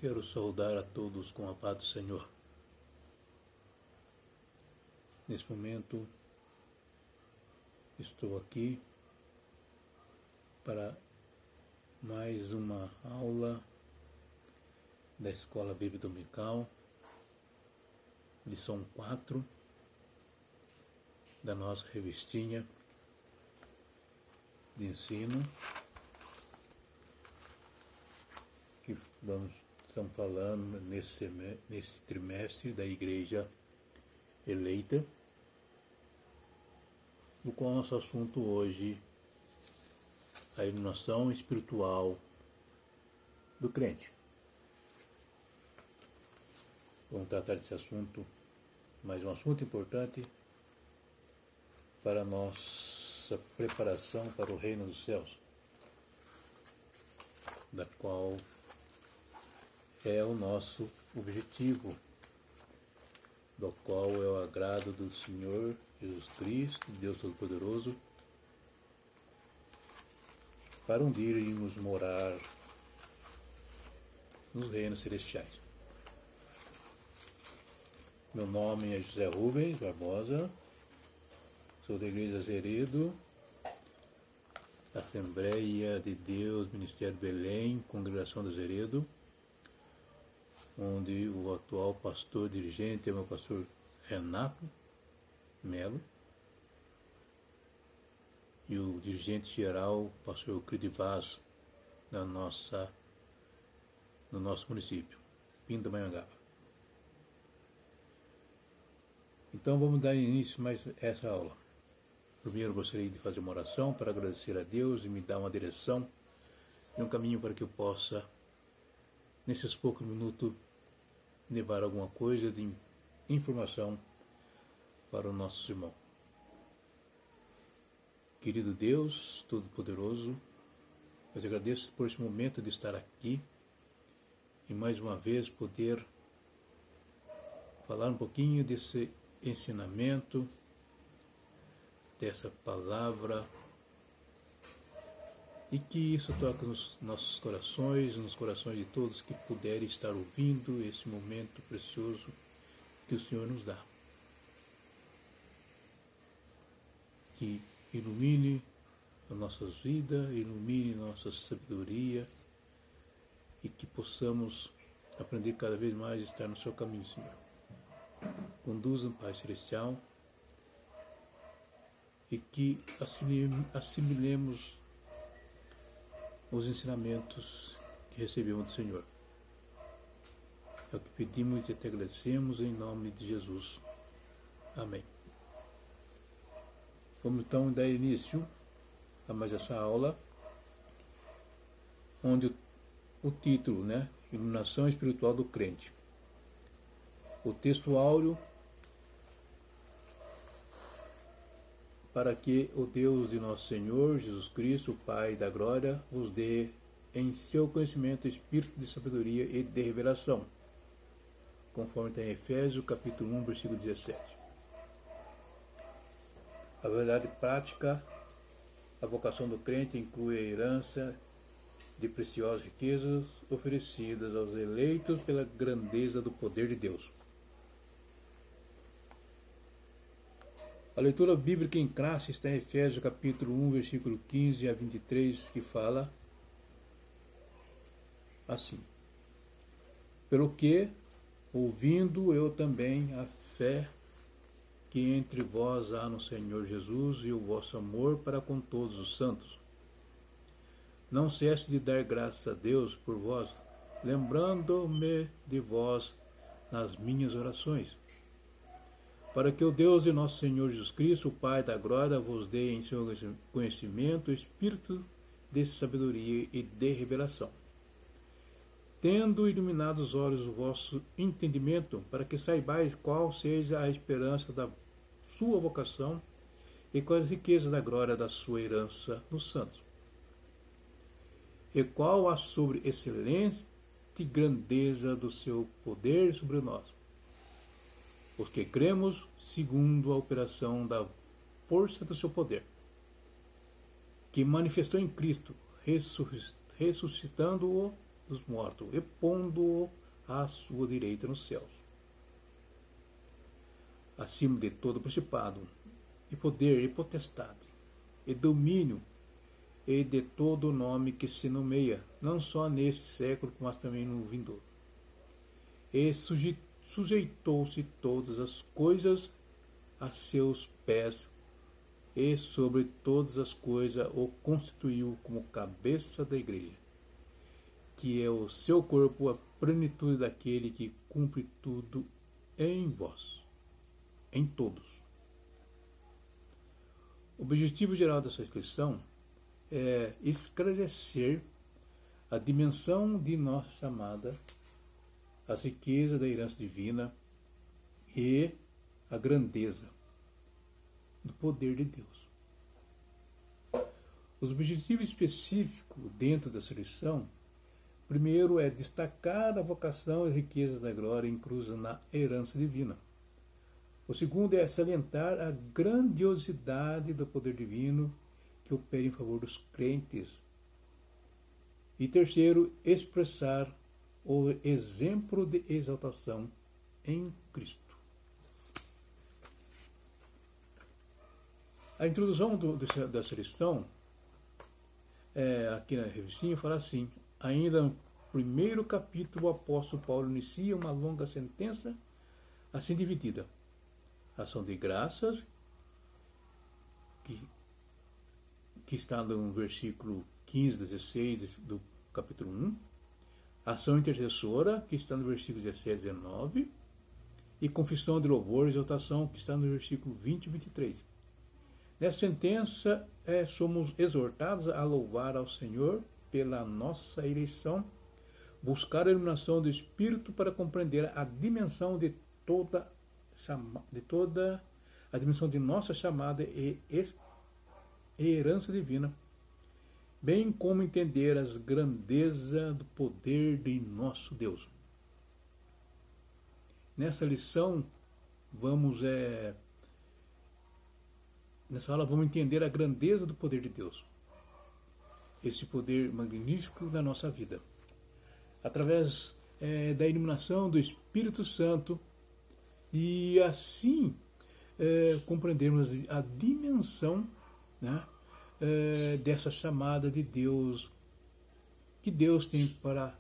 Quero saudar a todos com a paz do Senhor. Nesse momento, estou aqui para mais uma aula da Escola Bíblica Dominical, lição 4 da nossa revistinha de ensino, que estamos falando nesse trimestre da Igreja Eleita, no qual nosso assunto hoje é a iluminação espiritual do crente. Vamos tratar desse assunto, mais um assunto importante para a nossa preparação para o reino dos céus, da qual é o nosso objetivo, do qual é o agrado do Senhor Jesus Cristo, Deus Todo-Poderoso, para um dia irmos morar nos reinos celestiais. Meu nome é José Rubens Barbosa, sou da Igreja Zeredo, Assembleia de Deus, Ministério Belém, Congregação da Zeredo, onde o atual pastor dirigente é o meu pastor Renato Melo e o dirigente geral, pastor Euclides Vaz, no nosso município, Pindamonhangaba. Então vamos dar início a mais essa aula. Primeiro gostaria de fazer uma oração para agradecer a Deus e me dar uma direção e um caminho para que eu possa, nesses poucos minutos, levar alguma coisa de informação para os nossos irmãos. Querido Deus Todo-Poderoso, eu te agradeço por esse momento de estar aqui e mais uma vez poder falar um pouquinho desse ensinamento, dessa palavra, e que isso toque nos nossos corações, nos corações de todos que puderem estar ouvindo esse momento precioso que o Senhor nos dá. Que ilumine as nossas vidas, ilumine nossa sabedoria e que possamos aprender cada vez mais a estar no seu caminho, Senhor. Conduza, Pai Celestial, e que assimilemos os ensinamentos que recebemos do Senhor. É o que pedimos e te agradecemos em nome de Jesus. Amém. Vamos então dar início a mais essa aula, onde o título, Iluminação Espiritual do Crente. O texto áureo: para que o Deus de nosso Senhor Jesus Cristo, o Pai da glória, vos dê em seu conhecimento espírito de sabedoria e de revelação, conforme está em Efésios capítulo 1, versículo 17. A verdade prática, a vocação do crente inclui a herança de preciosas riquezas oferecidas aos eleitos pela grandeza do poder de Deus. A leitura bíblica em classe está em Efésios capítulo 1, versículo 15 a 23, que fala assim: pelo que, ouvindo eu também a fé que entre vós há no Senhor Jesus e o vosso amor para com todos os santos, não cesse de dar graças a Deus por vós, lembrando-me de vós nas minhas orações, para que o Deus de nosso Senhor Jesus Cristo, o Pai da glória, vos dê em seu conhecimento o espírito de sabedoria e de revelação, tendo iluminado os olhos do vosso entendimento, para que saibais qual seja a esperança da sua vocação e quais as riquezas da glória da sua herança nos santos, e qual a sobreexcelente grandeza do seu poder sobre nós, os que cremos segundo a operação da força do seu poder, que manifestou em Cristo, ressuscitando-o dos mortos e pondo-o à sua direita nos céus, acima de todo principado, e poder, e potestade, e domínio, e de todo o nome que se nomeia, não só neste século, mas também no vindouro. E sujeitou-se todas as coisas a seus pés, e sobre todas as coisas o constituiu como cabeça da igreja, que é o seu corpo, a plenitude daquele que cumpre tudo em vós, em todos. O objetivo geral dessa lição é esclarecer a dimensão de nossa chamada, as riquezas da herança divina e a grandeza do poder de Deus. Os objetivos específicos dentro dessa lição, primeiro é destacar a vocação e riqueza da glória inclusa na herança divina. O segundo é salientar a grandiosidade do poder divino que opera em favor dos crentes. E terceiro, expressar o exemplo de exaltação em Cristo. A introdução dessa lição, aqui na revistinha, fala assim: ainda no primeiro capítulo, o apóstolo Paulo inicia uma longa sentença assim dividida. Ação de graças, que está no versículo 15, 16 do capítulo 1. Ação intercessora, que está no versículo 17 e 19. E confissão de louvor e exaltação, que está no versículo 20 e 23. Nessa sentença, somos exortados a louvar ao Senhor pela nossa eleição, buscar a iluminação do Espírito para compreender a dimensão de toda a dimensão de nossa chamada e herança divina, bem como entender as grandezas do poder de nosso Deus. Nessa lição, nessa aula vamos entender a grandeza do poder de Deus, esse poder magnífico da nossa vida, através da iluminação do Espírito Santo, e assim compreendermos a dimensão, né, dessa chamada de Deus, que Deus tem para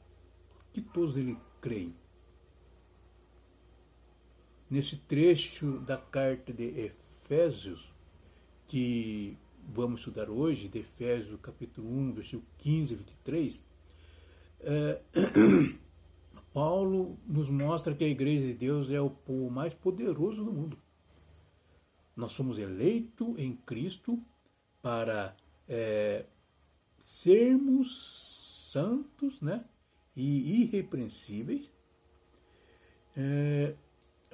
que todos ele creem. Nesse trecho da carta de Efésios, que vamos estudar hoje, de Efésios capítulo 1, versículo 15 e 23, Paulo nos mostra que a igreja de Deus é o povo mais poderoso do mundo. Nós somos eleitos em Cristo para sermos santos, né, e irrepreensíveis.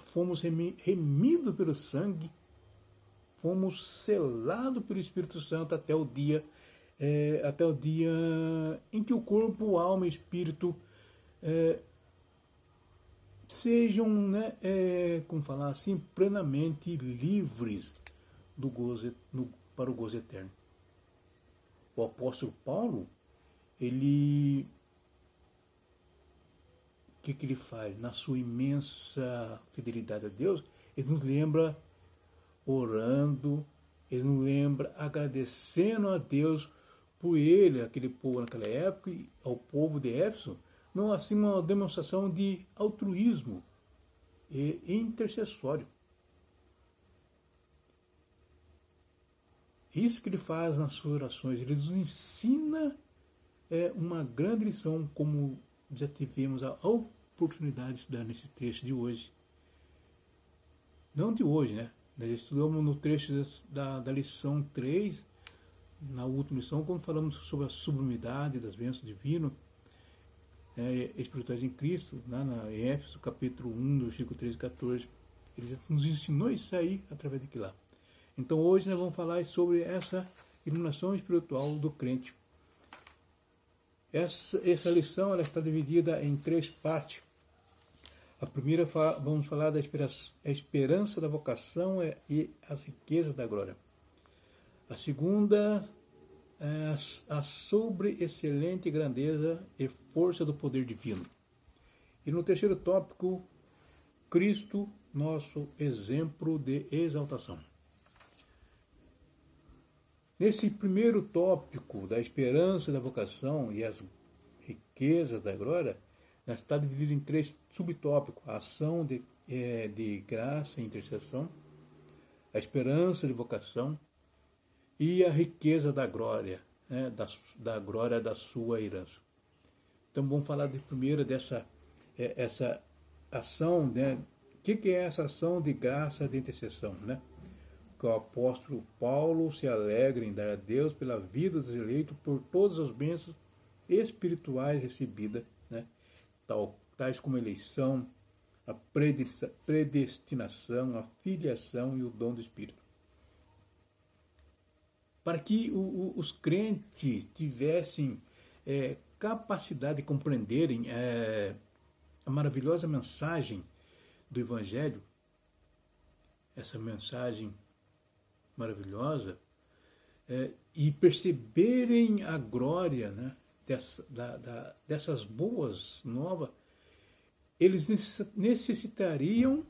Fomos remidos pelo sangue, fomos selados pelo Espírito Santo até o dia em que o corpo, alma e espírito sejam, né, como falar assim, plenamente livres do gozo, para o gozo eterno. O apóstolo Paulo, o que ele faz? Na sua imensa fidelidade a Deus, ele nos lembra orando, ele nos lembra agradecendo a Deus por ele, aquele povo naquela época, e ao povo de Éfeso, não assim uma demonstração de altruísmo e intercessório. Isso que ele faz nas suas orações, ele nos ensina uma grande lição, como já tivemos a oportunidade de estudar nesse trecho de hoje. Não de hoje, né? Nós estudamos no trecho da lição 3, na última lição, quando falamos sobre a sublimidade das bênçãos divinas, espirituais em Cristo, em Éfeso, capítulo 1, versículo 13 e 14. Ele nos ensinou isso aí através daquilo lá. Então hoje nós vamos falar sobre essa iluminação espiritual do crente. Essa lição ela está dividida em 3 partes. A primeira, vamos falar da esperança da vocação e as riquezas da glória. A segunda a sobre-excelente grandeza e força do poder divino. E no terceiro tópico, Cristo, nosso exemplo de exaltação. Nesse primeiro tópico da esperança da vocação e as riquezas da glória, está dividido em 3 subtópicos: a ação de graça e intercessão, a esperança de vocação e a riqueza da glória, né, da glória da sua herança. Então vamos falar de primeiro dessa essa ação, né? O que é essa ação de graça de intercessão, né? Que o apóstolo Paulo se alegra em dar a Deus pela vida dos eleitos por todas as bênçãos espirituais recebidas, né? Tais como a eleição, a predestinação, a filiação e o dom do Espírito. Para que os crentes tivessem capacidade de compreenderem a maravilhosa mensagem do Evangelho, essa mensagem maravilhosa, e perceberem a glória, né, dessas boas novas, eles necessitariam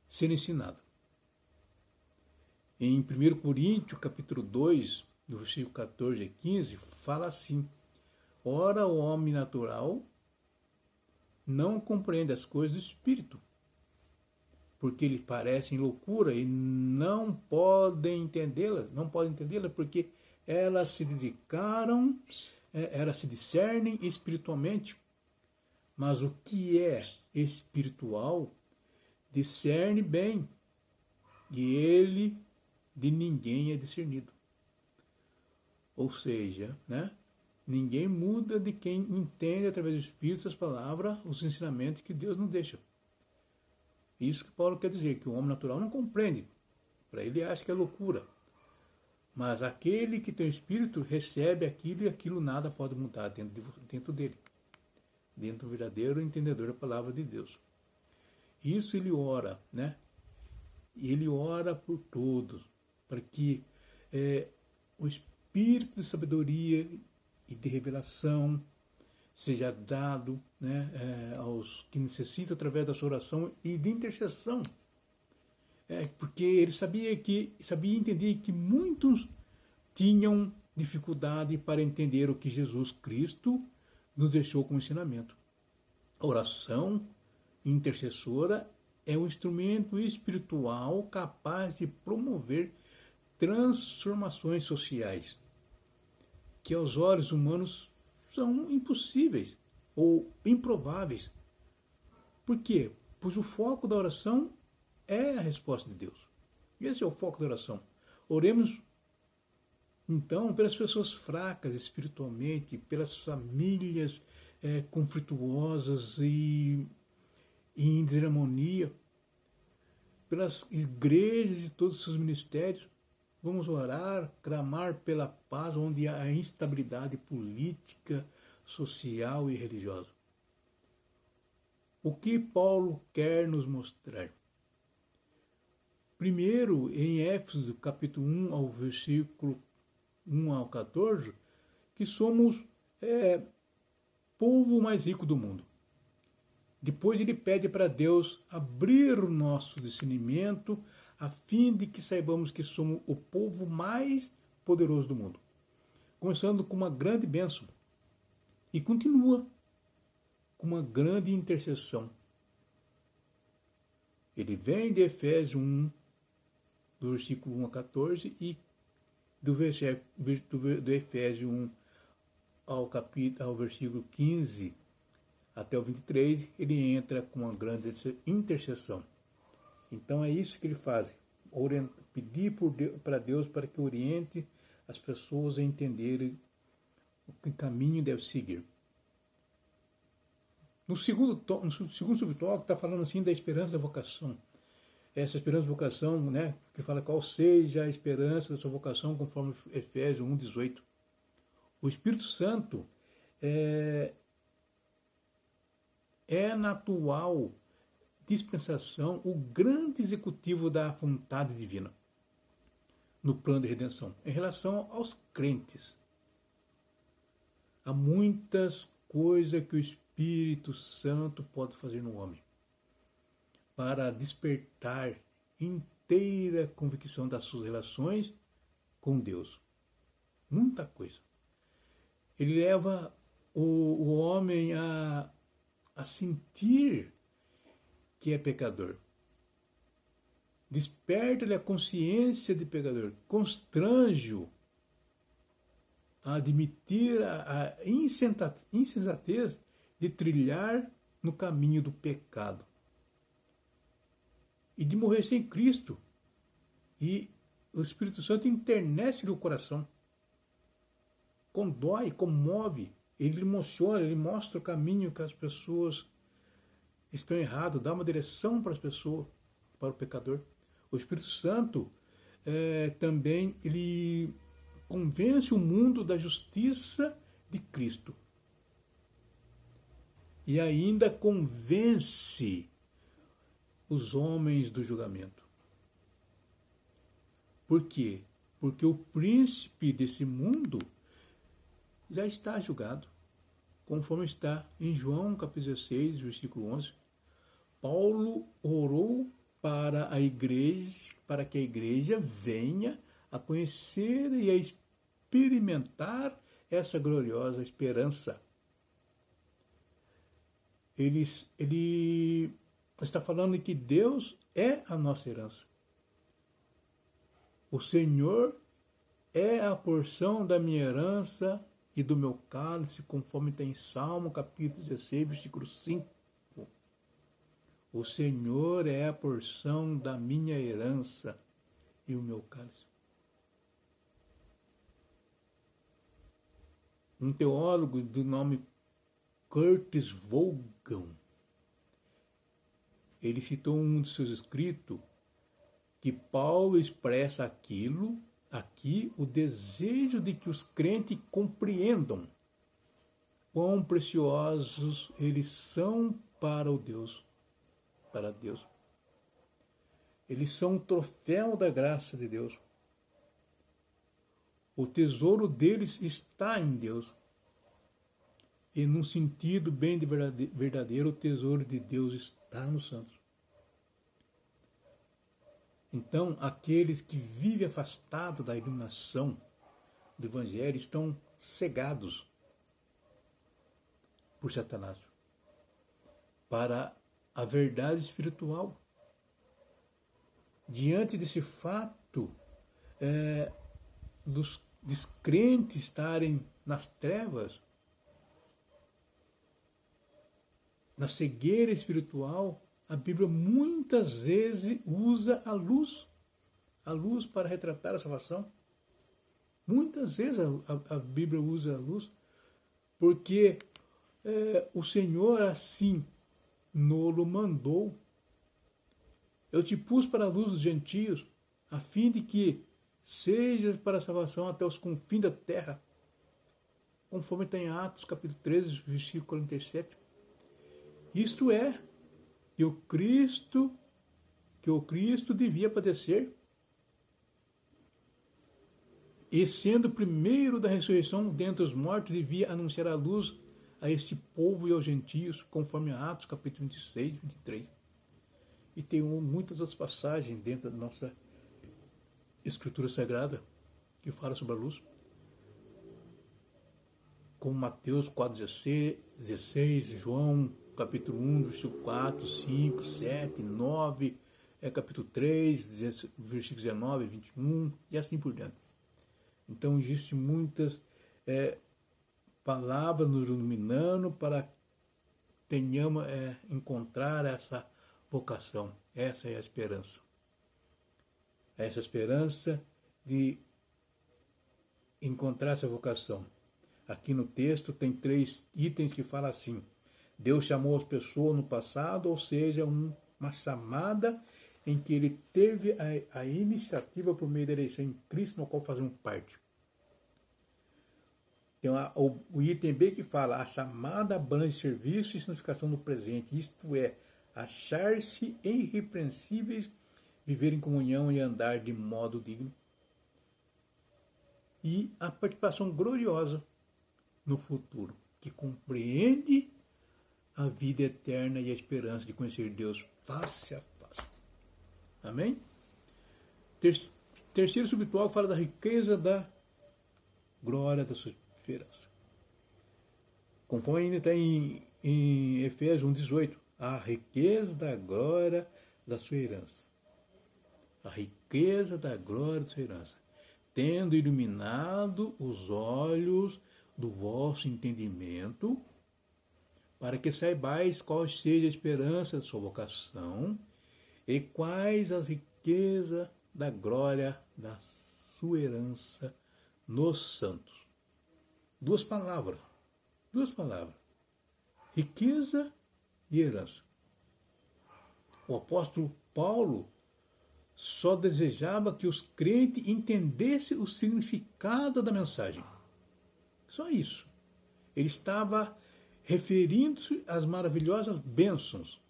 ser ensinados. Em 1 Coríntios, capítulo 2, do versículo 14 a 15, fala assim: ora, o homem natural não compreende as coisas do Espírito, porque lhe parecem loucura e não podem entendê-las, porque elas se discernem espiritualmente. Mas o que é espiritual discerne bem, e ele de ninguém é discernido. Ou seja, né, ninguém muda de quem entende através do Espírito as palavras, os ensinamentos que Deus não deixa. Isso que Paulo quer dizer, que o homem natural não compreende. Para ele acha que é loucura. Mas aquele que tem o Espírito recebe aquilo e aquilo nada pode mudar dentro dele. Dentro do verdadeiro entendedor da palavra de Deus. Isso ele ora, né? E ele ora por todos, para que o Espírito de sabedoria e de revelação seja dado, né, aos que necessitam através da sua oração e de intercessão. Porque ele sabia e entender que muitos tinham dificuldade para entender o que Jesus Cristo nos deixou como ensinamento. A oração intercessora é um instrumento espiritual capaz de promover transformações sociais que aos olhos humanos são impossíveis ou improváveis. Por quê? Pois o foco da oração é a resposta de Deus. Esse é o foco da oração. Oremos, então, pelas pessoas fracas espiritualmente, pelas famílias conflituosas e em desarmonia, pelas igrejas e todos os seus ministérios. Vamos orar, clamar pela paz onde há instabilidade política, social e religiosa. O que Paulo quer nos mostrar? Primeiro, em Éfeso, capítulo 1, ao versículo 1 ao 14, que somos povo mais rico do mundo. Depois ele pede para Deus abrir o nosso discernimento a fim de que saibamos que somos o povo mais poderoso do mundo. Começando com uma grande bênção. E continua com uma grande intercessão. Ele vem de Efésios 1, do versículo 1 a 14, e do Efésios 1 ao versículo 15 até o 23, ele entra com uma grande intercessão. Então é isso que ele faz, pedir para Deus para que oriente as pessoas a entenderem o que caminho deve seguir. No segundo subtópico está falando assim da esperança da vocação. Essa esperança da vocação, né, que fala qual seja a esperança da sua vocação, conforme Efésios 1,18. O Espírito Santo é na atual dispensação o grande executivo da vontade divina. no plano de redenção? Em relação aos crentes. Há muitas coisas que o Espírito Santo pode fazer no homem para despertar inteira convicção das suas relações com Deus. Muita coisa. Ele leva o homem a sentir que é pecador. Desperta-lhe a consciência de pecador. Constrange-o a admitir a insensatez de trilhar no caminho do pecado e de morrer sem Cristo. E o Espírito Santo internece-lhe o coração, condói, comove, ele emociona, ele mostra o caminho que as pessoas estão erradas, dá uma direção para as pessoas, para o pecador. O Espírito Santo também ele convence o mundo da justiça de Cristo. E ainda convence os homens do julgamento. Por quê? Porque o príncipe desse mundo já está julgado. Conforme está em João capítulo 16, versículo 11. Paulo orou para a igreja, para que a igreja venha a conhecer e a experimentar essa gloriosa esperança. Ele está falando que Deus é a nossa herança. O Senhor é a porção da minha herança e do meu cálice, conforme tem em Salmo capítulo 16, versículo 5. O Senhor é a porção da minha herança e o meu cálice. Um teólogo do nome Curtis Vaughan, ele citou em um de seus escritos que Paulo expressa aqui o desejo de que os crentes compreendam quão preciosos eles são para Deus. Eles são um troféu da graça de Deus. O tesouro deles está em Deus. E num sentido bem verdadeiro, o tesouro de Deus está nos santos. Então, aqueles que vivem afastados da iluminação do Evangelho estão cegados por Satanás para a verdade espiritual. Diante desse fato, dos descrentes estarem nas trevas, na cegueira espiritual, a Bíblia muitas vezes usa a luz para retratar a salvação. Muitas vezes a Bíblia usa a luz, porque o Senhor assim nolo mandou. Eu te pus para a luz dos gentios, a fim de que sejas para a salvação até os confins da terra, conforme está em Atos capítulo 13, versículo 47. Isto é, que o Cristo devia padecer, e sendo o primeiro da ressurreição dentre os mortos, devia anunciar a luz a este povo e aos gentios, conforme Atos capítulo 26, 23. E tem muitas outras passagens dentro da nossa Escritura Sagrada que fala sobre a luz, como Mateus 4,16, João capítulo 1, versículo 4, 5, 7, 9, capítulo 3, versículo 19, 21 e assim por diante. Então, existem muitas palavras nos iluminando para tenhamos encontrar essa vocação. Essa é a esperança. Essa esperança de encontrar essa vocação. Aqui no texto tem 3 itens que falam assim: Deus chamou as pessoas no passado, ou seja, uma chamada em que ele teve a iniciativa por meio da eleição em Cristo, no qual fazemos parte. Tem o item B que fala: a chamada abrange serviço e significação no presente, isto é, achar-se irrepreensíveis, viver em comunhão e andar de modo digno. e a participação gloriosa no futuro, que compreende a vida eterna e a esperança de conhecer Deus face a face. Amém? Terceiro subtópico fala da riqueza da glória da sua esperança. Conforme ainda está em Efésios 1,18, a riqueza da glória da sua herança. A riqueza da glória da sua herança. Tendo iluminado os olhos do vosso entendimento, para que saibais qual seja a esperança da sua vocação e quais as riquezas da glória da sua herança nos santos. Duas palavras. Riqueza e herança. O apóstolo Paulo só desejava que os crentes entendessem o significado da mensagem. Só isso. Ele estava referindo-se às maravilhosas bênçãos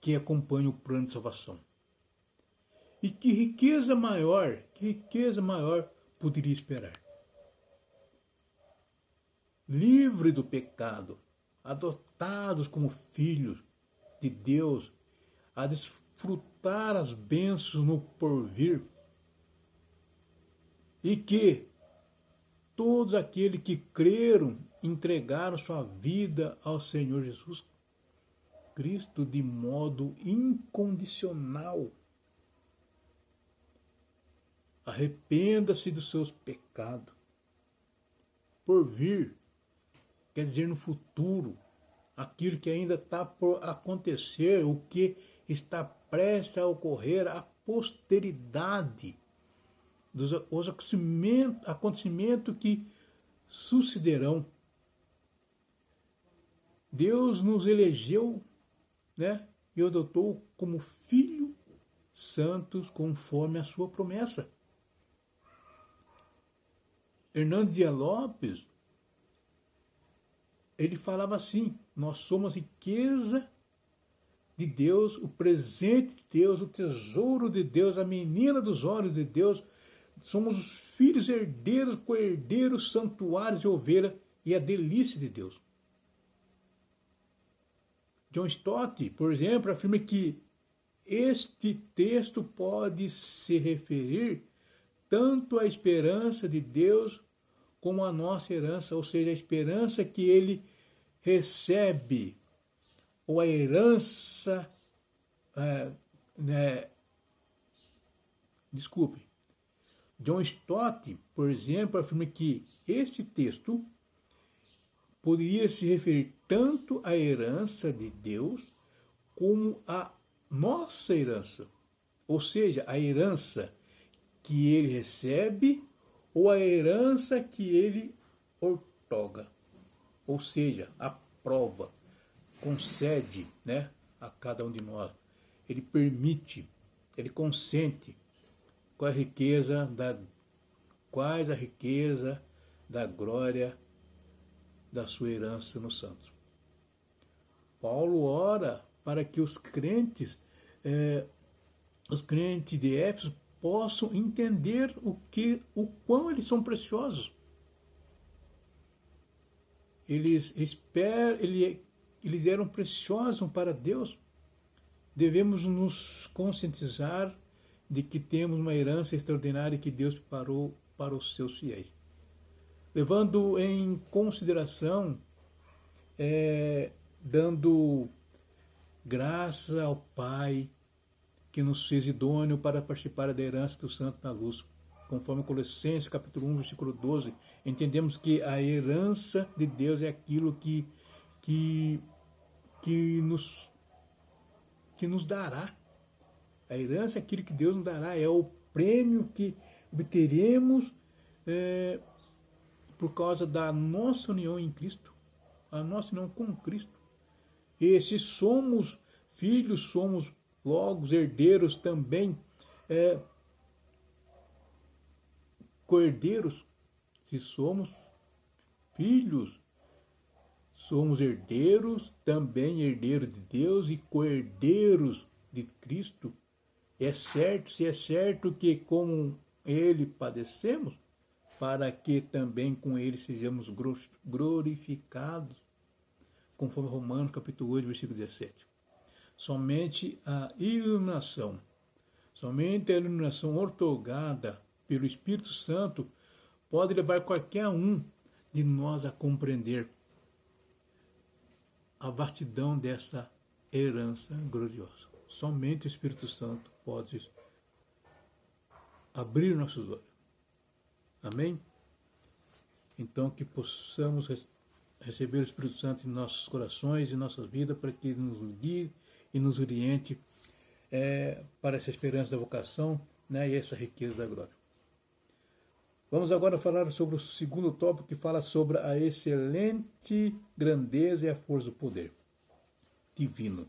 que acompanham o plano de salvação. E que riqueza maior poderia esperar? Livre do pecado, adotados como filhos de Deus, a desfrutar as bênçãos no porvir, e que todos aqueles que creram entregaram sua vida ao Senhor Jesus Cristo de modo incondicional. Arrependa-se dos seus pecados. Por vir, quer dizer no futuro, aquilo que ainda está por acontecer, o que está prestes a ocorrer, a posteridade, os acontecimentos que sucederão. Deus nos elegeu, né, e adotou como filho santos conforme a sua promessa. Hernandes Dias Lopes, ele falava assim: nós somos riqueza de Deus, o presente de Deus, o tesouro de Deus, a menina dos olhos de Deus. Somos os filhos herdeiros, co-herdeiros, santuários de ovelha e a delícia de Deus. John Stott, por exemplo, afirma que este texto pode se referir tanto à esperança de Deus como à nossa herança, ou seja, a esperança que ele recebe, ou a herança, John Stott, por exemplo, afirma que este texto poderia se referir tanto à herança de Deus como à nossa herança, ou seja, a herança que ele recebe ou a herança que ele outorga, ou seja, aprova, concede, né, a cada um de nós. Ele permite, ele consente. Quais a riqueza da glória da sua herança nos santos. Paulo ora para que os crentes de Éfeso possam entender o quão eles são preciosos. Eles eram preciosos para Deus. Devemos nos conscientizar de que temos uma herança extraordinária que Deus preparou para os seus fiéis. Levando em consideração, dando graças ao Pai que nos fez idôneo para participar da herança do Santo na luz. Conforme Colossenses capítulo 1, versículo 12, entendemos que a herança de Deus é aquilo que nos dará. A herança é aquilo que Deus nos dará, é o prêmio que obteremos por causa da nossa união em Cristo, a nossa união com Cristo. E se somos filhos, somos logo herdeiros também, co-herdeiros. Se somos filhos, somos herdeiros, também herdeiros de Deus e co-herdeiros de Cristo. Se é certo que como ele padecemos, para que também com ele sejamos glorificados, conforme Romanos capítulo 8, versículo 17. Somente a iluminação outorgada pelo Espírito Santo pode levar qualquer um de nós a compreender a vastidão dessa herança gloriosa. Somente o Espírito Santo pode abrir nossos olhos. Amém? Então, que possamos receber o Espírito Santo em nossos corações e nossas vidas, para que nos guie e nos oriente para essa esperança da vocação, né, e essa riqueza da glória. Vamos agora falar sobre o segundo tópico, que fala sobre a excelente grandeza e a força do poder divino.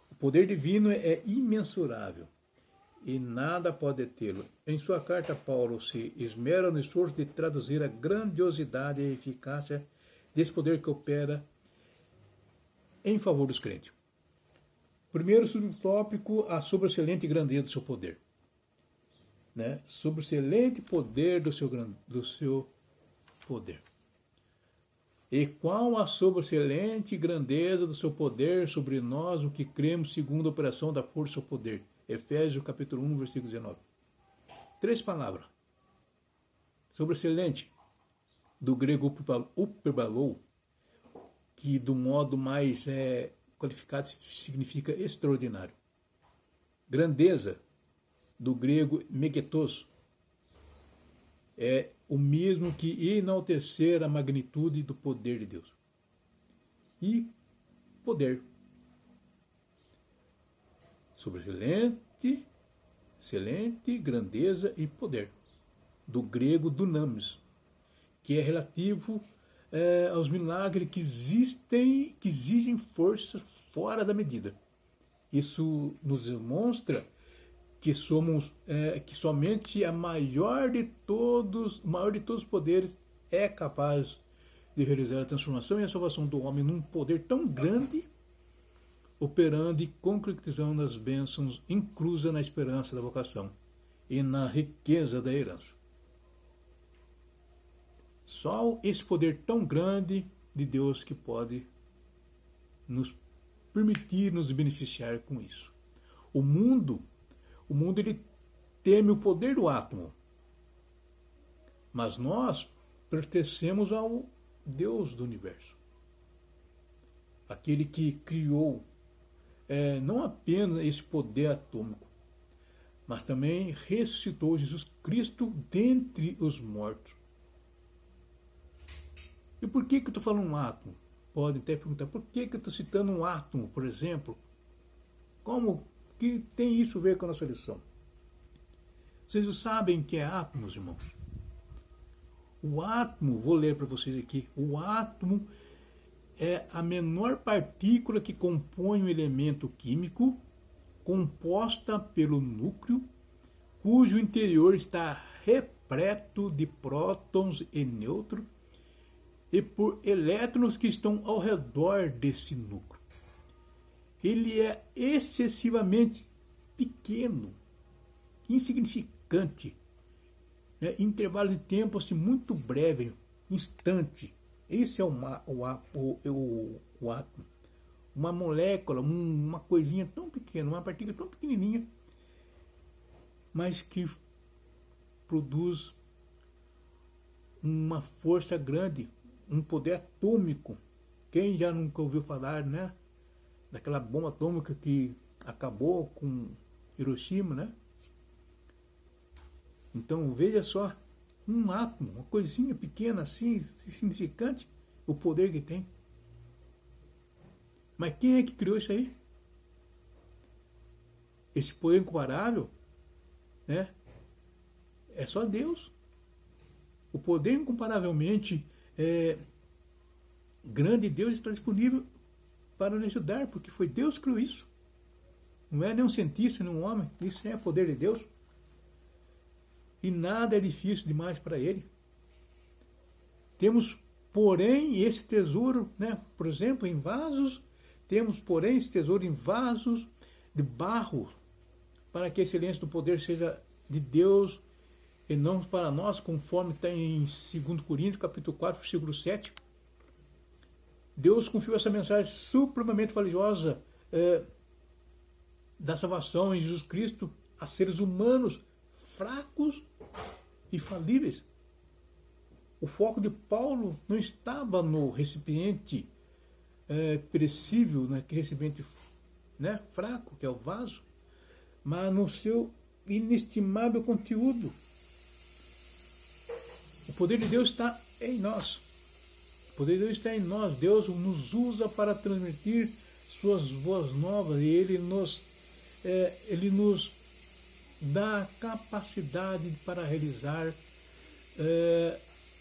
O poder divino é imensurável e nada pode detê-lo. Em sua carta, Paulo se esmera no esforço de traduzir a grandiosidade e a eficácia desse poder que opera em favor dos crentes. Primeiro subtópico, a sobreexcelente grandeza do seu poder. Né? Sobre o excelente poder do seu poder. E qual a sobreexcelente grandeza do seu poder sobre nós, o que cremos segundo a operação da força do seu poder. Efésios capítulo 1, versículo 19. 3 palavras. Sobreexcelente, do grego uperbalou, que do modo mais qualificado significa extraordinário. Grandeza, do grego megetos, é o mesmo que enaltecer a magnitude do poder de Deus. E poder. Sobreexcelente, excelente, grandeza e poder. Do grego dunamis, que é relativo aos milagres que exigem forças fora da medida. Isso nos demonstra que somos que somente o maior de todos os poderes é capaz de realizar a transformação e a salvação do homem num poder tão grande, operando e concretizando as bênçãos inclusas na esperança da vocação e na riqueza da herança. Só esse poder tão grande de Deus que pode nos permitir nos beneficiar com isso. O mundo ele teme o poder do átomo. Mas nós pertencemos ao Deus do universo. Aquele que criou não apenas esse poder atômico, mas também ressuscitou Jesus Cristo dentre os mortos. E por que eu estou falando um átomo? Podem até perguntar, por que eu estou citando um átomo, por exemplo? Como que tem isso a ver com a nossa lição? Vocês sabem o que é átomos, irmãos? O átomo, vou ler para vocês aqui, o átomo é a menor partícula que compõe um elemento químico composta pelo núcleo, cujo interior está repleto de prótons e nêutrons e por elétrons que estão ao redor desse núcleo. Ele é excessivamente pequeno, insignificante, intervalo de tempo assim, muito breve, instante. Esse é o átomo. Uma molécula, uma coisinha tão pequena, uma partícula tão pequenininha, mas que produz uma força grande, um poder atômico. Quem já nunca ouviu falar, né, daquela bomba atômica que acabou com Hiroshima, né? Então veja só, um átomo, uma coisinha pequena assim, insignificante, o poder que tem. Mas quem é que criou isso aí? Esse poder incomparável, né? É só Deus. O poder incomparavelmente grande de Deus está disponível para nos ajudar, porque foi Deus que criou isso. Não é nem um cientista, nem um homem. Isso é poder de Deus. E nada é difícil demais para Ele. Temos, porém, esse tesouro, né? Por exemplo, em vasos. Temos, porém, esse tesouro em vasos de barro, para que a excelência do poder seja de Deus e não para nós, conforme está em 2 Coríntios, capítulo 4, versículo 7. Deus confiou essa mensagem supremamente valiosa da salvação em Jesus Cristo a seres humanos fracos e falíveis. O foco de Paulo não estava no recipiente perecível, naquele recipiente fraco, que é o vaso, mas no seu inestimável conteúdo. O poder de Deus está em nós. O poder de Deus está em nós. Deus nos usa para transmitir suas boas novas e Ele nos dá a capacidade para realizar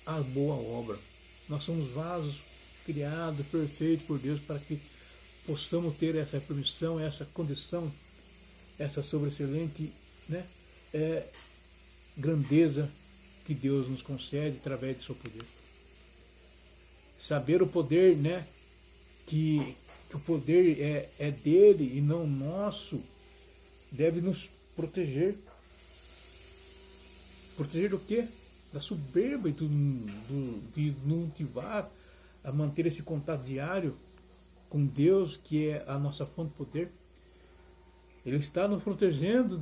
a boa obra. Nós somos vasos criados, perfeitos por Deus, para que possamos ter essa permissão, essa condição, essa sobreexcelente grandeza que Deus nos concede através de seu poder. Saber o poder, que o poder é dele e não nosso, deve nos proteger. Proteger do quê? Da soberba e de nos motivar a manter esse contato diário com Deus, que é a nossa fonte de poder. Ele está nos protegendo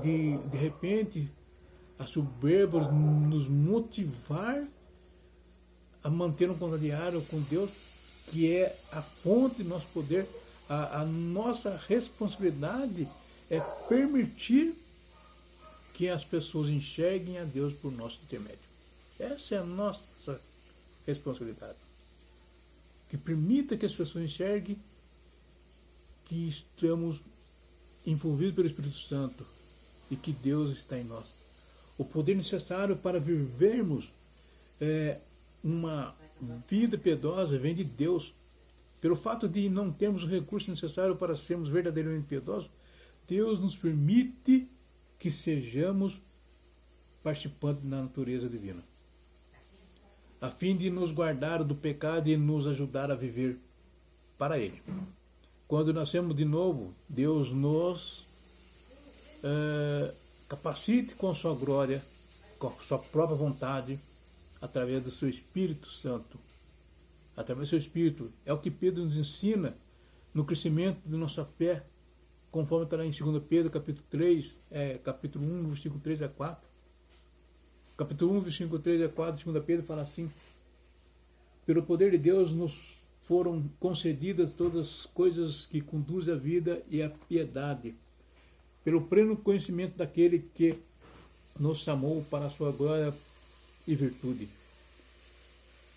de repente, a soberba nos motivar a manter um contato diário com Deus, que é a fonte do nosso poder. A nossa responsabilidade é permitir que as pessoas enxerguem a Deus por nosso intermédio. Essa é a nossa responsabilidade. Que permita que as pessoas enxerguem que estamos envolvidos pelo Espírito Santo e que Deus está em nós. O poder necessário para vivermos uma vida piedosa vem de Deus. Pelo fato de não termos o recurso necessário para sermos verdadeiramente piedosos, Deus nos permite que sejamos participantes da natureza divina, a fim de nos guardar do pecado e nos ajudar a viver para Ele. Quando nascemos de novo, Deus nos capacite com sua glória, com sua própria vontade, através do seu Espírito Santo. Através do seu Espírito. É o que Pedro nos ensina no crescimento de nossa fé, conforme está lá em 2 Pedro, capítulo 3, capítulo 1, versículo 3 a 4. Capítulo 1, versículo 3 a 4, 2 Pedro fala assim: pelo poder de Deus nos foram concedidas todas as coisas que conduzem à vida e à piedade, pelo pleno conhecimento daquele que nos chamou para a sua glória e virtude.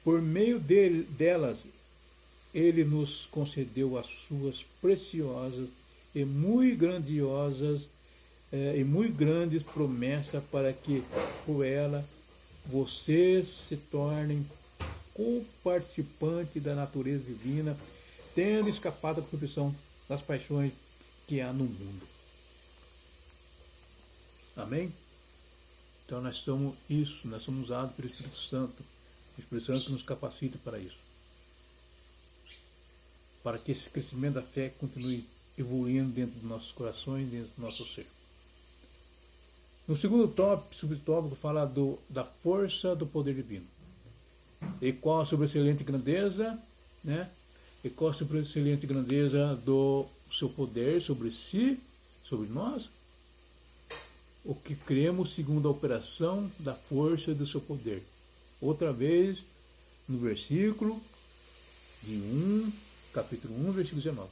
Por meio delas, Ele nos concedeu as suas preciosas e muito grandiosas e muito grandes promessas, para que por ela vocês se tornem co-participantes da natureza divina, tendo escapado da corrupção das paixões que há no mundo. Amém? Então nós somos isso, nós somos usados pelo Espírito Santo. O Espírito Santo nos capacita para isso. Para que esse crescimento da fé continue evoluindo dentro dos nossos corações, dentro do nosso ser. No segundo subtópico fala da força do poder divino. E qual a sobreexcelente grandeza, E qual a sobreexcelente grandeza do seu poder sobre si, sobre nós? O que cremos segundo a operação da força do seu poder. Outra vez, no versículo de capítulo 1, versículo 19.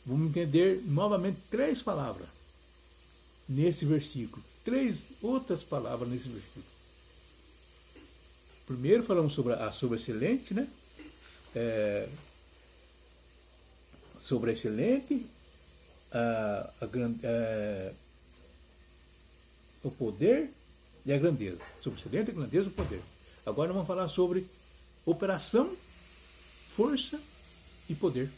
Vamos entender novamente 3 palavras nesse versículo. 3 outras palavras nesse versículo. Primeiro falamos sobre a sobreexcelente, sobreexcelente, o poder e a grandeza. Sobreexcelente, a grandeza e o poder. Agora vamos falar sobre operação, força e poder.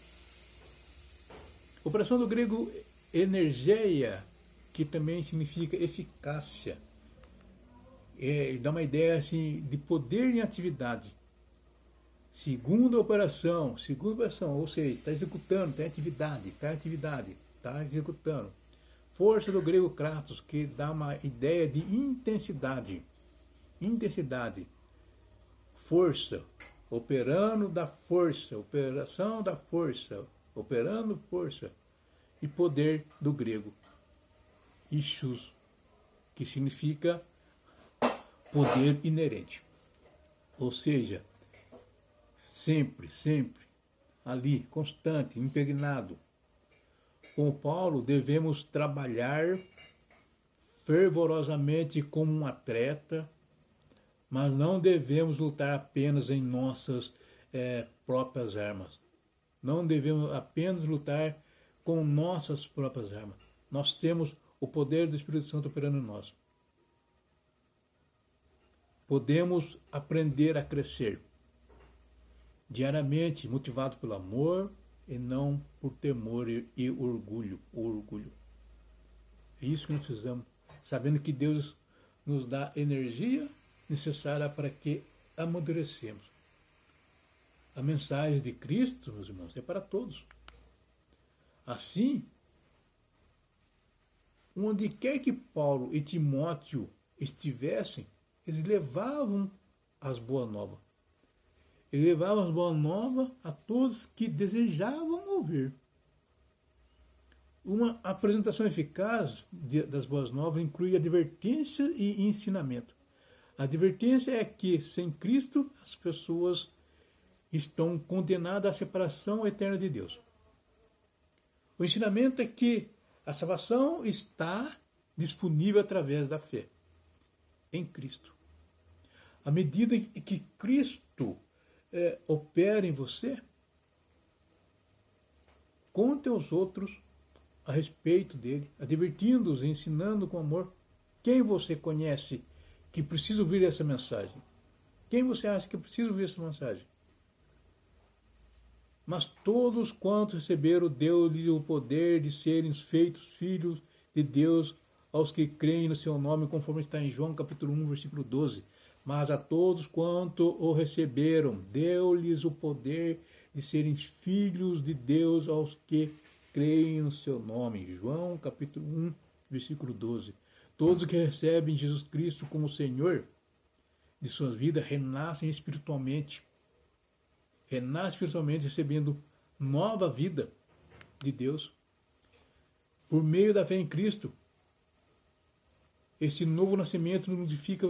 Operação do grego energeia, que também significa eficácia. Dá uma ideia assim, de poder em atividade. Segunda operação, ou seja, está executando, está em atividade, está executando. força do grego kratos, que dá uma ideia de intensidade. Intensidade. Força. Operando da força. Operação da força. Operando força. E poder do grego. Ischus, que significa poder inerente. Ou seja, sempre, sempre, ali, constante, impregnado. Com Paulo, devemos trabalhar fervorosamente como um atleta, mas não devemos lutar apenas em nossas próprias armas. Não devemos apenas lutar com nossas próprias armas. Nós temos o poder do Espírito Santo operando em nós. Podemos aprender a crescer diariamente, motivado pelo amor e não por temor e orgulho. É isso que nós precisamos, sabendo que Deus nos dá energia necessária para que amadurecemos. A mensagem de Cristo, meus irmãos, é para todos. Assim, onde quer que Paulo e Timóteo estivessem, eles levavam as boas novas. Eles levavam as boas novas a todos que desejavam ouvir. Uma apresentação eficaz das boas novas inclui advertência e ensinamento. A advertência é que, sem Cristo, as pessoas estão condenadas à separação eterna de Deus. O ensinamento é que a salvação está disponível através da fé em Cristo. À medida que Cristo opera em você, conte aos outros a respeito dele, advertindo-os, ensinando com amor. Quem você conhece que precisa ouvir essa mensagem? Quem você acha que precisa ouvir essa mensagem? Mas todos quantos receberam, deu-lhes o poder de serem feitos filhos de Deus aos que creem no seu nome, conforme está em João capítulo 1, versículo 12. Mas a todos quanto o receberam, deu-lhes o poder de serem filhos de Deus aos que creem no seu nome. João capítulo 1, versículo 12. Todos que recebem Jesus Cristo como Senhor de suas vidas renascem espiritualmente. Renascem espiritualmente recebendo nova vida de Deus. Por meio da fé em Cristo, esse novo nascimento nos modifica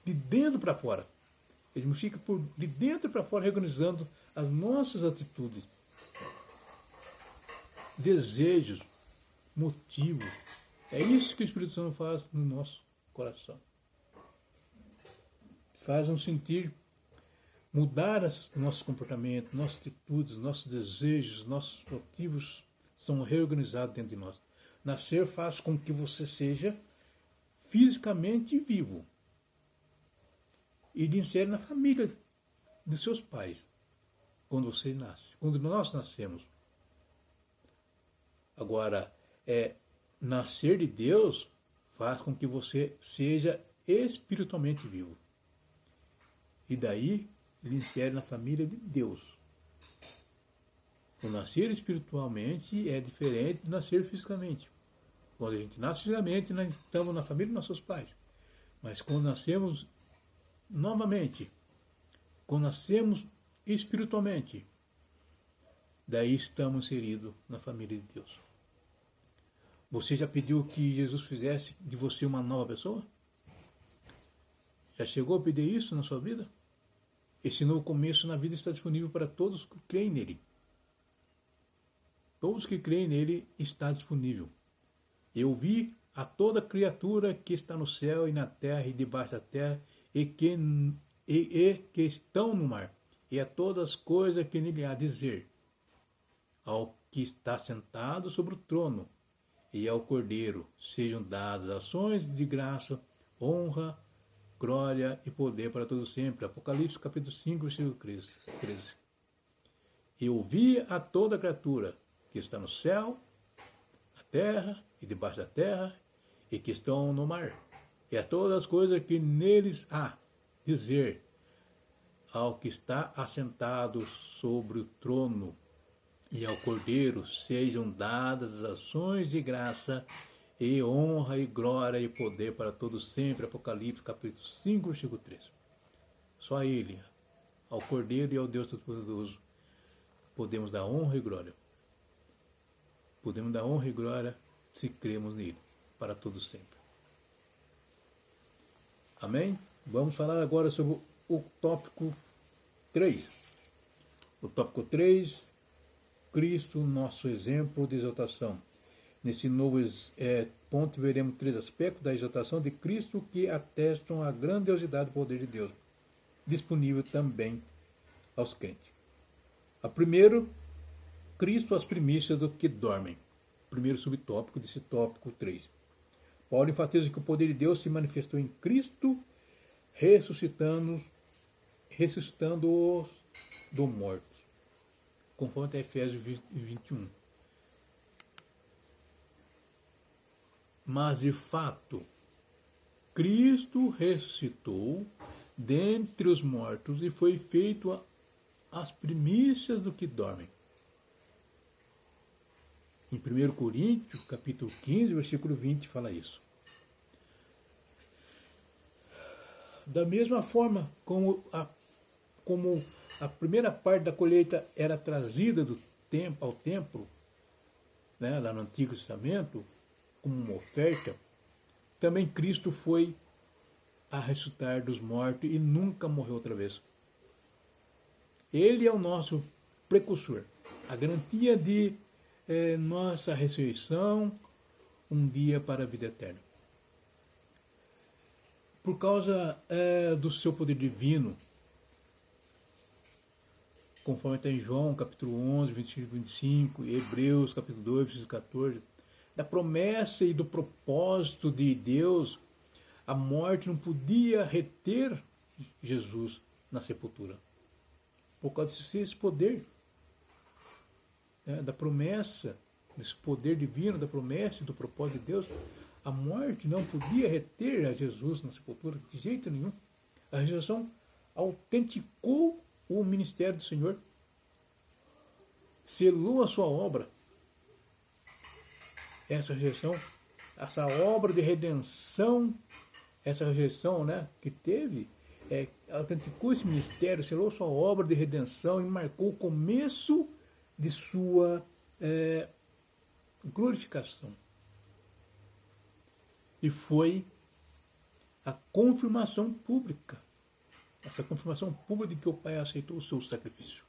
de dentro para fora. Ele modifica de dentro para fora, reorganizando as nossas atitudes, desejos, motivos. É isso que o Espírito Santo faz no nosso coração. Faz-nos sentir, mudar nossos comportamentos, nossas atitudes, nossos desejos, nossos motivos são reorganizados dentro de nós. Nascer faz com que você seja fisicamente vivo e lhe insere na família de seus pais quando você nasce, quando nós nascemos. Agora, nascer de Deus faz com que você seja espiritualmente vivo. E daí lhe insere na família de Deus. O nascer espiritualmente é diferente de nascer fisicamente. Quando a gente nasce fisicamente, nós estamos na família dos nossos pais. Mas quando nascemos novamente, quando nascemos espiritualmente, daí estamos inseridos na família de Deus. Você já pediu que Jesus fizesse de você uma nova pessoa? Já chegou a pedir isso na sua vida? Esse novo começo na vida está disponível para todos que creem nele. Todos que creem nele está disponível. Eu vi a toda criatura que está no céu e na terra e debaixo da terra e que estão no mar, e a todas as coisas que nele há dizer, ao que está sentado sobre o trono e ao Cordeiro sejam dadas ações de graça, honra, glória e poder para todos sempre. Apocalipse capítulo 5, versículo 13. Eu vi a toda criatura que está no céu, na terra e debaixo da terra, e que estão no mar, e a todas as coisas que neles há dizer, ao que está assentado sobre o trono e ao Cordeiro sejam dadas as ações de graça e honra e glória e poder para todos sempre. Apocalipse capítulo 5, versículo 3. Só a Ele, ao Cordeiro e ao Deus Todo-Poderoso, podemos dar honra e glória. Podemos dar honra e glória se cremos nele, para todos sempre. Amém? Vamos falar agora sobre o tópico 3. O tópico 3, Cristo, nosso exemplo de exaltação. Nesse novo ponto, veremos 3 aspectos da exaltação de Cristo que atestam a grandiosidade do poder de Deus, disponível também aos crentes. A primeiro, Cristo as primícias do que dormem. Primeiro subtópico desse tópico 3. Paulo enfatiza que o poder de Deus se manifestou em Cristo, ressuscitando-os do mortos, conforme Efésios 21. Mas, de fato, Cristo ressuscitou dentre os mortos e foi feito as primícias do que dormem. Em 1 Coríntios, capítulo 15, versículo 20, fala isso. Da mesma forma como a primeira parte da colheita era trazida ao templo, né, lá no Antigo Testamento, como uma oferta, também Cristo foi a ressuscitar dos mortos e nunca morreu outra vez. Ele é o nosso precursor, a garantia de nossa ressurreição um dia para a vida eterna. Por causa do seu poder divino, conforme está em João, capítulo 11, 25, 25, Hebreus, capítulo 2, versículo 14, da promessa e do propósito de Deus, a morte não podia reter Jesus na sepultura. Por causa desse poder, da promessa, desse poder divino, da promessa e do propósito de Deus, a morte não podia reter a Jesus na sepultura de jeito nenhum. A ressurreição autenticou o ministério do Senhor, selou a sua obra. Essa ressurreição, essa obra de redenção, essa ressurreição, né, que teve, autenticou esse ministério, selou sua obra de redenção e marcou o começo de sua glorificação. E foi a confirmação pública, essa confirmação pública de que o Pai aceitou o seu sacrifício,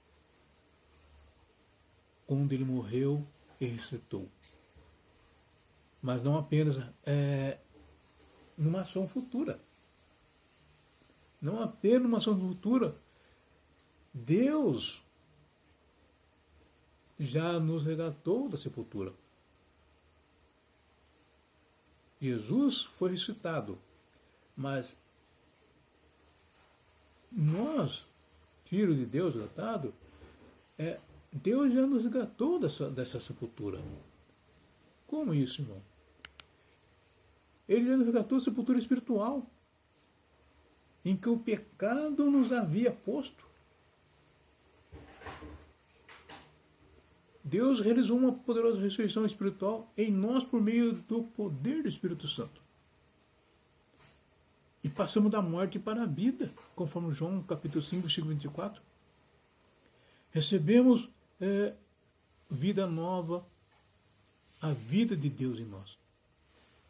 quando ele morreu e ressuscitou. Mas não apenas numa ação futura. Não apenas numa ação futura. Deus já nos resgatou da sepultura. Jesus foi ressuscitado, mas nós, filhos de Deus resgatados, Deus já nos resgatou dessa sepultura. Como isso, irmão? Ele já nos resgatou da sepultura espiritual, em que o pecado nos havia posto. Deus realizou uma poderosa ressurreição espiritual em nós por meio do poder do Espírito Santo. E passamos da morte para a vida, conforme João capítulo 5, versículo 24. Recebemos vida nova, a vida de Deus em nós.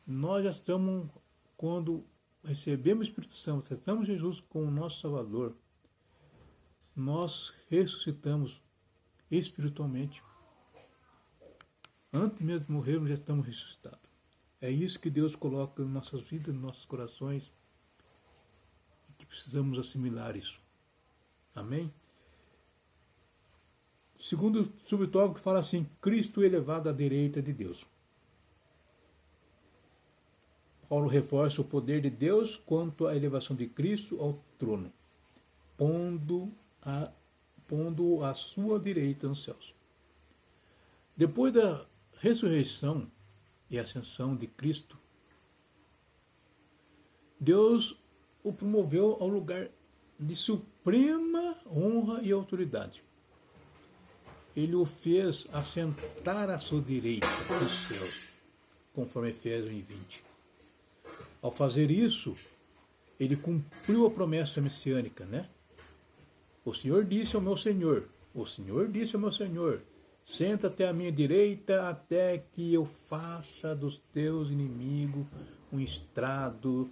Nós já estamos, quando recebemos o Espírito Santo, aceitamos Jesus como nosso Salvador, nós ressuscitamos espiritualmente. Antes mesmo de morrermos, já estamos ressuscitados. É isso que Deus coloca em nossas vidas, em nossos corações, e que precisamos assimilar isso. Amém? Segundo subtópico, fala assim: Cristo elevado à direita de Deus. Paulo reforça o poder de Deus quanto à elevação de Cristo ao trono, pondo-o à sua direita nos céus. Depois da ressurreição e ascensão de Cristo, Deus o promoveu ao lugar de suprema honra e autoridade. Ele o fez assentar à sua direita nos céus. conforme Efésios 1:20. Ao fazer isso, ele cumpriu a promessa messiânica, né? O Senhor disse ao meu Senhor, senta-te à minha direita até que eu faça dos teus inimigos um estrado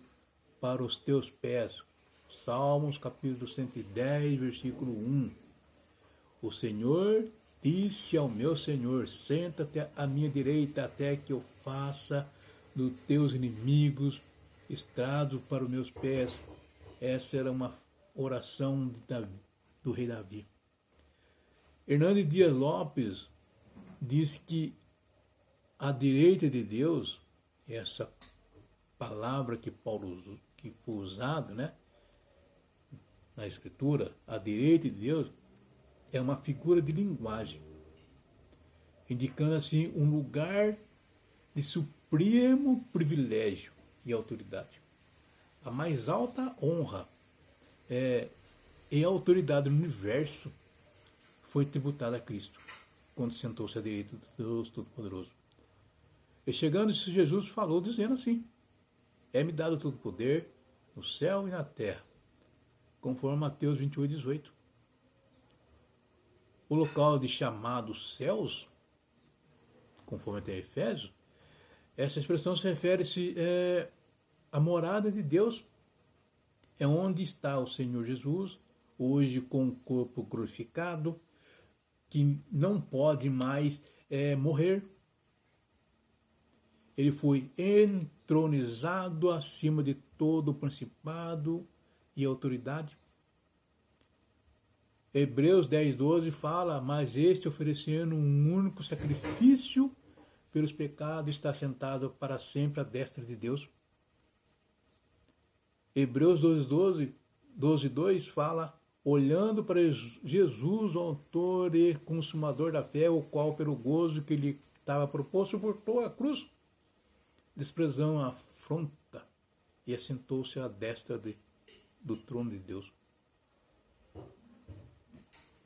para os teus pés. Salmos capítulo 110, versículo 1. O Senhor disse ao meu Senhor, senta-te à minha direita até que eu faça dos teus inimigos estrados para os meus pés. Essa era uma oração do rei Davi. Hernandes Dias Lopes diz que a direita de Deus, essa palavra que que foi usada, né, na Escritura, a direita de Deus, é uma figura de linguagem, indicando assim um lugar de supremo privilégio e autoridade. A mais alta honra e autoridade no universo foi tributada a Cristo, quando sentou-se à direita de Deus Todo-Poderoso. E chegando Jesus falou, dizendo assim, é-me dado todo o poder no céu e na terra, conforme Mateus 28:18. O local de chamados céus, conforme até Efésios, essa expressão se refere-se à morada de Deus, é onde está o Senhor Jesus, hoje com o corpo glorificado, que não pode mais morrer. Ele foi entronizado acima de todo o principado e autoridade. Hebreus 10:12 fala, mas este oferecendo um único sacrifício pelos pecados está sentado para sempre à destra de Deus. Hebreus 12:2 fala, olhando para Jesus, o autor e consumador da fé, o qual pelo gozo que lhe estava proposto suportou a cruz, desprezando a afronta e assentou-se à destra do trono de Deus.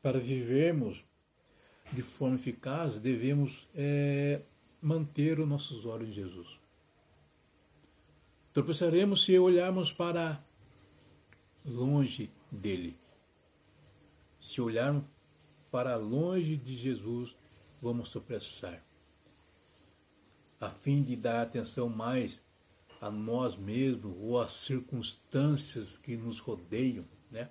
Para vivermos de forma eficaz, devemos manter os nossos olhos em Jesus. Tropeçaremos se olharmos para longe dele. Se olharmos para longe de Jesus, vamos tropeçar. A fim de dar atenção mais a nós mesmos ou às circunstâncias que nos rodeiam, né?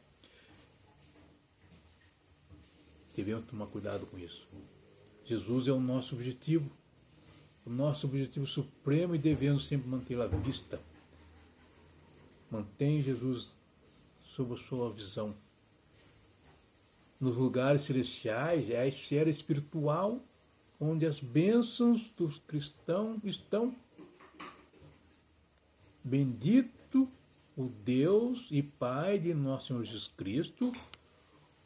Devemos tomar cuidado com isso. Jesus é o nosso objetivo supremo, e devemos sempre mantê-lo à vista. Mantenha Jesus sob a sua visão. Nos lugares celestiais é a esfera espiritual onde as bênçãos dos cristãos estão. Bendito o Deus e Pai de nosso Senhor Jesus Cristo,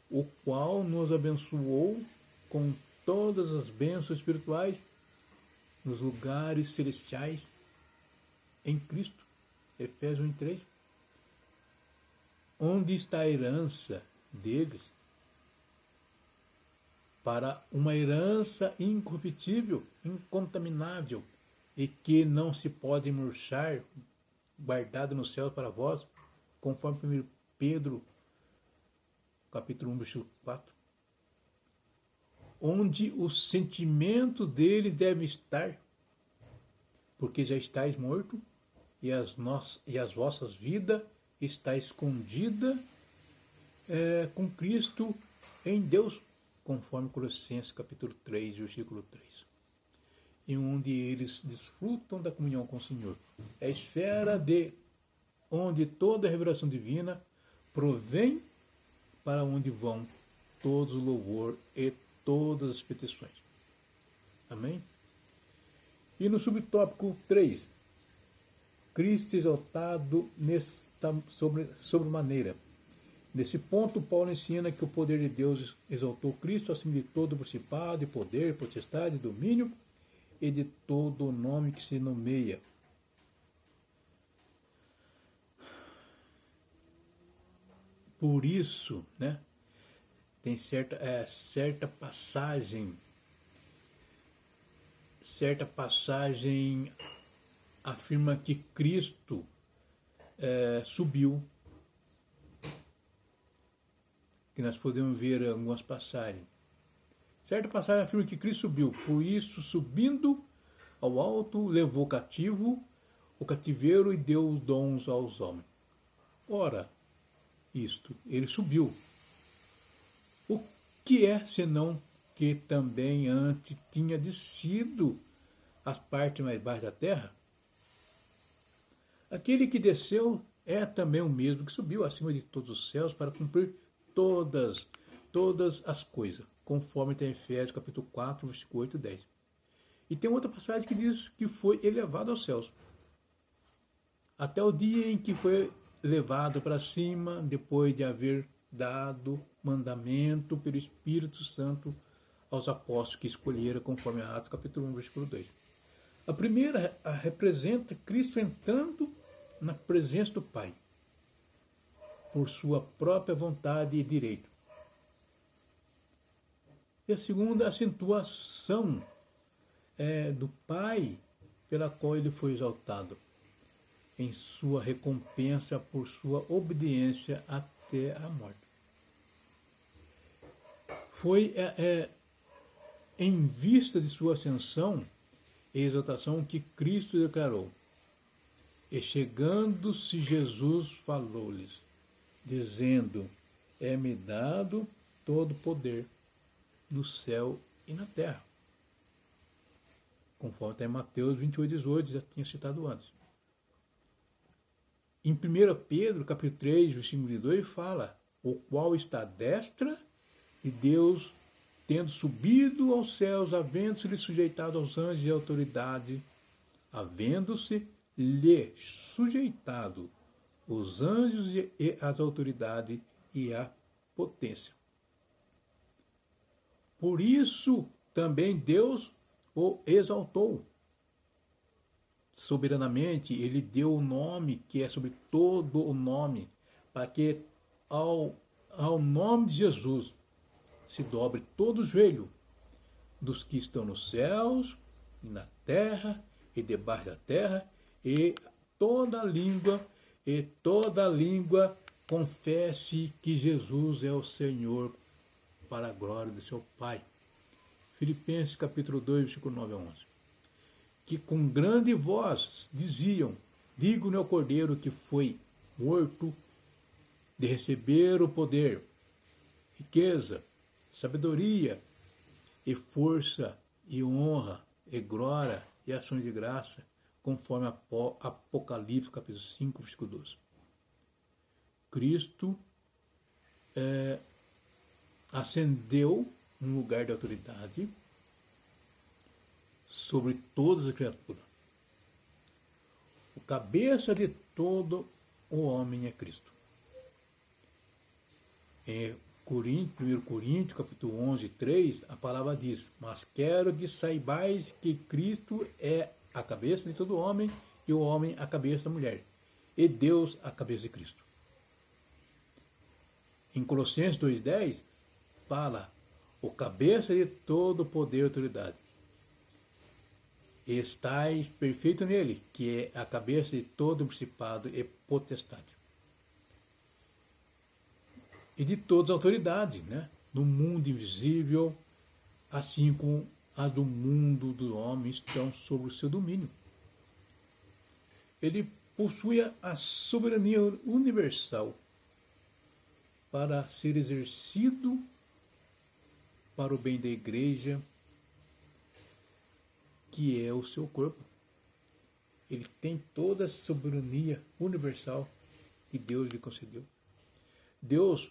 o qual nos abençoou com todas as bênçãos espirituais nos lugares celestiais em Cristo. Efésios 1:3. Onde está a herança deles? Para uma herança incorruptível, incontaminável, e que não se pode murchar, guardada no céu para vós, conforme 1 Pedro, capítulo 1, versículo 4. Onde o sentimento dele deve estar, porque já estáis morto, e as vossas vidas está escondida com Cristo em Deus, conforme Colossenses capítulo 3, versículo 3. E onde eles desfrutam da comunhão com o Senhor. É a esfera de onde toda a revelação divina provém, para onde vão todos o louvor e todas as petições. Amém? E no subtópico 3, Cristo exaltado sobremaneira. Nesse ponto, Paulo ensina que o poder de Deus exaltou Cristo acima de todo principado, poder, potestade, domínio e de todo o nome que se nomeia. Por isso, né, tem certa passagem certa passagem afirma que Cristo subiu, que nós podemos ver algumas passagens. Certa passagem afirma que Cristo subiu, por isso, subindo ao alto, levou cativo o cativeiro e deu os dons aos homens. Ora, isto, ele subiu. O que é, senão que também antes tinha descido às partes mais baixas da terra? Aquele que desceu é também o mesmo que subiu acima de todos os céus para cumprir todas as coisas, conforme está em Efésios capítulo 4, versículo 8 e 10. E tem outra passagem que diz que foi elevado aos céus, até o dia em que foi levado para cima, depois de haver dado mandamento pelo Espírito Santo aos apóstolos que escolheram, conforme Atos capítulo 1, versículo 2. A primeira representa Cristo entrando na presença do Pai, por sua própria vontade e direito. E a segunda, a acentuação do Pai, pela qual ele foi exaltado, em sua recompensa por sua obediência até a morte. Foi em vista de sua ascensão e exaltação que Cristo declarou: e chegando-se Jesus falou-lhes, dizendo: é-me dado todo o poder no céu e na terra. Conforme está em Mateus 28, 18, já tinha citado antes. Em 1 Pedro, capítulo 3, versículo 2, fala: o qual está à destra de Deus, tendo subido aos céus, havendo-se-lhe sujeitado aos anjos e autoridade, havendo-se-lhe sujeitado os anjos e as autoridades e a potência. Por isso também Deus o exaltou. Soberanamente, ele deu o nome que é sobre todo o nome, para que ao nome de Jesus se dobre todo o joelho dos que estão nos céus, na terra e debaixo da terra, e toda língua confesse que Jesus é o Senhor, para a glória do seu Pai. Filipenses capítulo 2, versículo 9 a 11. Que com grande voz diziam: digno é o Cordeiro que foi morto de receber o poder, riqueza, sabedoria e força e honra e glória e ações de graça, conforme Apocalipse capítulo 5, versículo 12. Cristo ascendeu um lugar de autoridade sobre todas as criaturas. O cabeça de todo o homem é Cristo. Em 1 Coríntios, capítulo 11, 3, a palavra diz: mas quero que saibais que Cristo é a cabeça de todo homem, e o homem a cabeça da mulher, e Deus a cabeça de Cristo. Em Colossenses 2,10, fala: o cabeça de todo poder e autoridade. Estais perfeito nele, que é a cabeça de todo principado e potestade. E de todas as autoridades, né? No mundo invisível, assim como a do mundo do homem, estão sob o seu domínio. Ele possui a soberania universal para ser exercido para o bem da igreja, que é o seu corpo. Ele tem toda a soberania universal que Deus lhe concedeu. Deus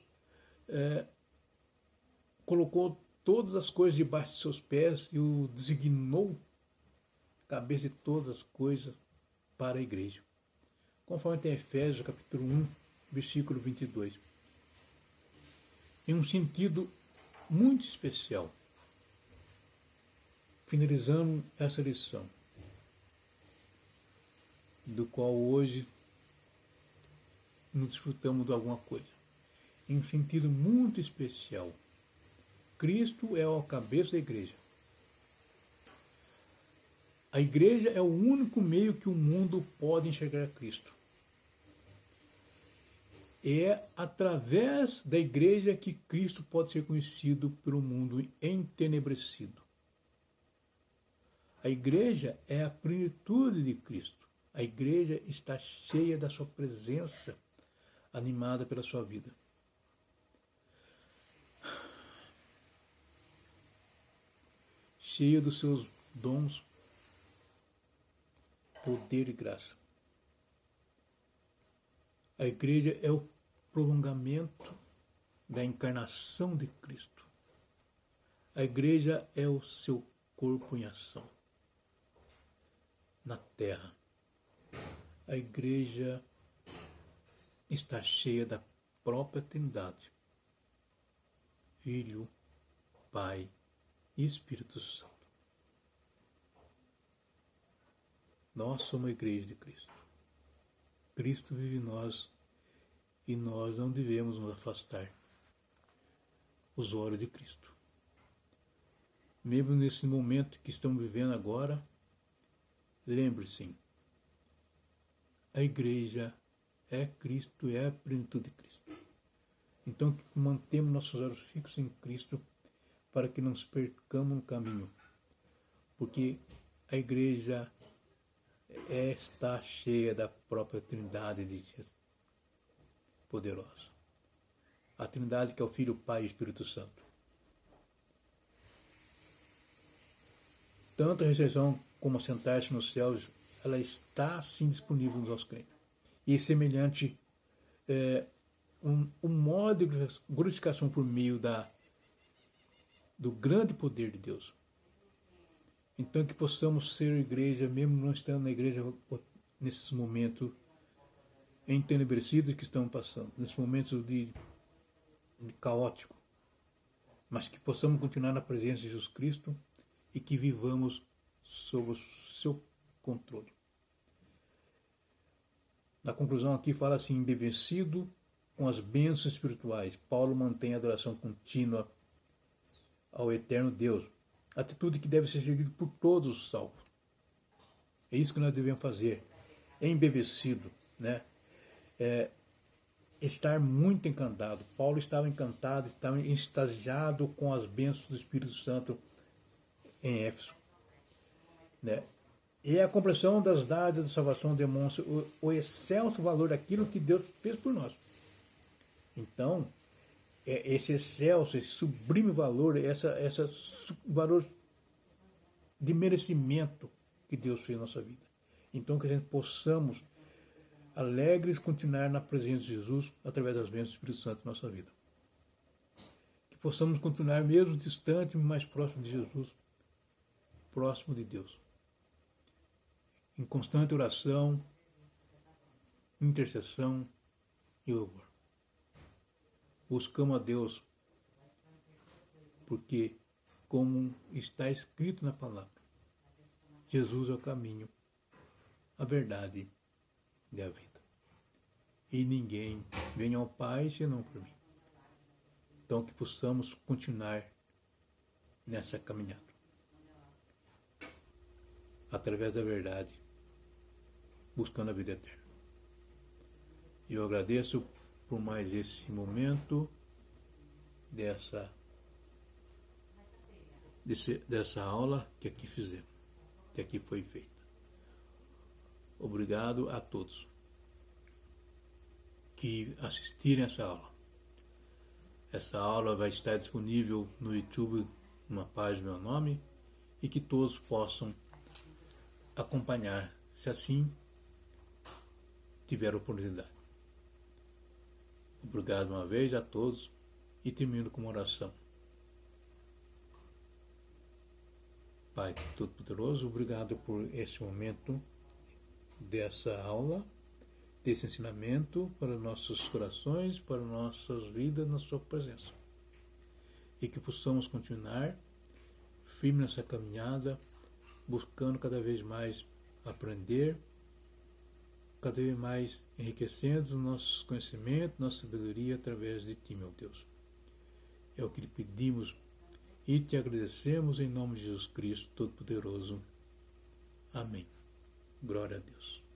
colocou todas as coisas debaixo de seus pés e o designou cabeça de todas as coisas para a igreja. Conforme tem Efésios capítulo 1, versículo 22. Em um sentido muito especial, finalizando essa lição, do qual hoje nos desfrutamos de alguma coisa. Em um sentido muito especial, Cristo é a cabeça da igreja. A igreja é o único meio que o mundo pode enxergar Cristo. É através da igreja que Cristo pode ser conhecido pelo mundo entenebrecido. A igreja é a plenitude de Cristo. A igreja está cheia da sua presença, animada pela sua vida. Cheia dos seus dons, poder e graça. A igreja é o prolongamento da encarnação de Cristo. A igreja é o seu corpo em ação na terra. A igreja está cheia da própria Trindade, Filho, Pai e Espírito Santo. Nós somos a igreja de Cristo. Cristo vive em nós e nós não devemos nos afastar os olhos de Cristo. Mesmo nesse momento que estamos vivendo agora, lembre-se, a igreja é Cristo, é a plenitude de Cristo. Então, mantemos nossos olhos fixos em Cristo para que não nos percamos no caminho. Porque a igreja está cheia da própria Trindade de Jesus poderosa. A Trindade que é o Filho, o Pai e o Espírito Santo. Tanto a ressurreição como sentar-se nos céus, ela está assim disponível nos nossos crentes. E semelhante um modo de glorificação por meio do grande poder de Deus. Então que possamos ser igreja, mesmo não estando na igreja nesses momentos entenebrecidos que estamos passando, nesses momentos de caótico, mas que possamos continuar na presença de Jesus Cristo e que vivamos sob o seu controle. Na conclusão aqui fala assim, embevecido com as bênçãos espirituais, Paulo mantém a adoração contínua ao eterno Deus, atitude que deve ser seguida por todos os salvos. É isso que nós devemos fazer, embevecido, né? Estar muito encantado. Paulo estava encantado, estava extasiado com as bênçãos do Espírito Santo em Éfeso, né? E a compreensão das dádivas da salvação demonstra o excelso valor daquilo que Deus fez por nós. Então, esse excelso, esse sublime valor, esse valor de merecimento que Deus fez na nossa vida. Então, que a gente possamos, alegres, continuar na presença de Jesus através das bênçãos do Espírito Santo na nossa vida. Que possamos continuar mesmo distante, mais próximo de Jesus, próximo de Deus. Em constante oração, intercessão e louvor. Buscamos a Deus porque, como está escrito na palavra, Jesus é o caminho, a verdade e a vida. E ninguém vem ao Pai senão por mim. Então que possamos continuar nessa caminhada. Através da verdade, buscando a vida eterna. E eu agradeço por mais esse momento dessa aula que aqui fizemos, que aqui foi feita. Obrigado a todos que assistiram essa aula. Essa aula vai estar disponível no YouTube, numa página do meu nome, e que todos possam acompanhar, se assim tiver oportunidade. Obrigado uma vez a todos e termino com uma oração. Pai Todo-Poderoso, obrigado por esse momento dessa aula, desse ensinamento para nossos corações, para nossas vidas na sua presença. E que possamos continuar firme nessa caminhada, buscando cada vez mais aprender, cada vez mais enriquecendo os nossos conhecimentos, nossa sabedoria através de Ti, meu Deus. É o que lhe pedimos e te agradecemos em nome de Jesus Cristo Todo-Poderoso. Amém. Glória a Deus.